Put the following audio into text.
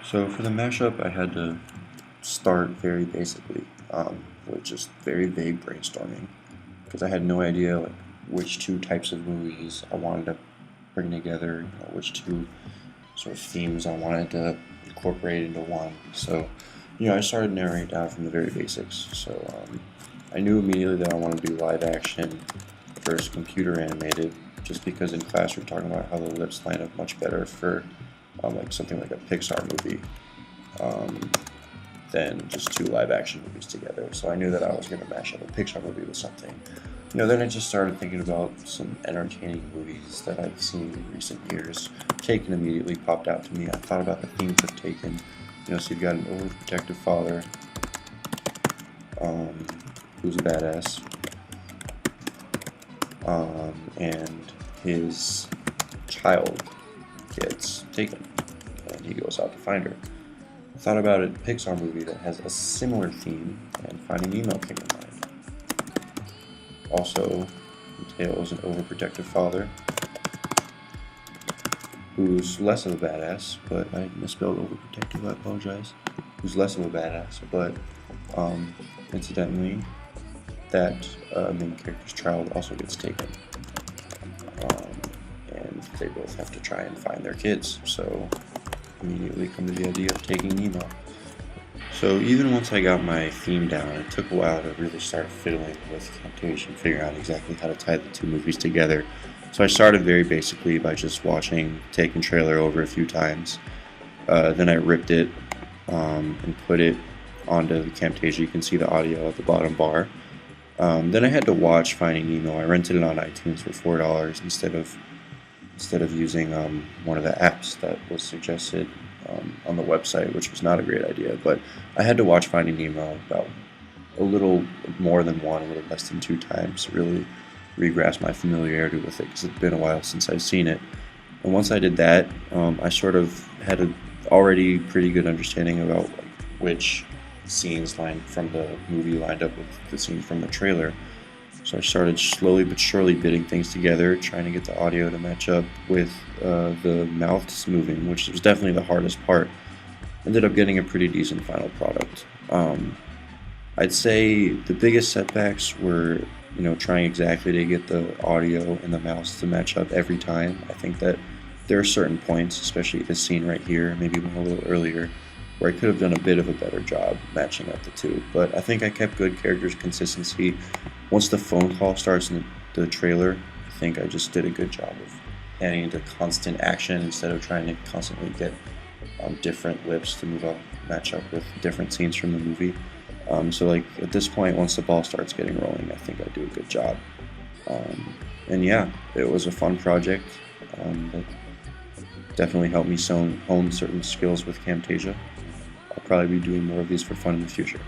So for the mashup, I had to start very basically, with just very vague brainstorming, because I had no idea like which two types of movies I wanted to bring together, which two sort of themes I wanted to incorporate into one. So, I started narrowing it down from the very basics. So I knew immediately that I wanted to do live action versus computer animated, just because in class we were talking about how the lips line up much better for like something like a Pixar movie um, than just two live action movies together. So I knew that I was going to mash up a Pixar movie with something. Then I just started thinking about some entertaining movies that I've seen in recent years. Taken immediately popped out to me. I thought about the themes of Taken. So you've got an overprotective father um, who's a badass, and his child gets taken, and he goes out to find her. I thought about a Pixar movie that has a similar theme, and Finding Nemo came to mind. Also entails an overprotective father who's less of a badass, but I misspelled overprotective, I apologize. Who's less of a badass, but incidentally, that main character's child also gets taken. And they both have to try and find their kids, so immediately come to the idea of taking Nemo. So even once I got my theme down, it took a while to really start fiddling with Camtasia and figuring out exactly how to tie the two movies together. So I started very basically by just watching Taken trailer over a few times. Then I ripped it and put it onto the Camtasia. You can see the audio at the bottom bar. Then I had to watch Finding Nemo. I rented it on iTunes for $4 instead of using one of the apps that was suggested on the website, which was not a great idea. But I had to watch Finding Nemo about a little more than one, a little less than two times to really re-grasp my familiarity with it, because it's been a while since I've seen it. And once I did that, I sort of had a already pretty good understanding about which scenes lined from the movie lined up with the scenes from the trailer. So I started slowly but surely bitting things together, trying to get the audio to match up with the mouths moving, which was definitely the hardest part. Ended up getting a pretty decent final product. I'd say the biggest setbacks were, trying exactly to get the audio and the mouths to match up every time. I think that there are certain points, especially this scene right here, maybe one a little earlier, where I could have done a bit of a better job matching up the two. But I think I kept good characters consistency. Once the phone call starts in the trailer, I think I just did a good job of adding into constant action instead of trying to constantly get different lips to match up with different scenes from the movie. So at this point, once the ball starts getting rolling, I think I do a good job. And yeah, it was a fun project. That definitely helped me hone certain skills with Camtasia. I'll probably be doing more of these for fun in the future.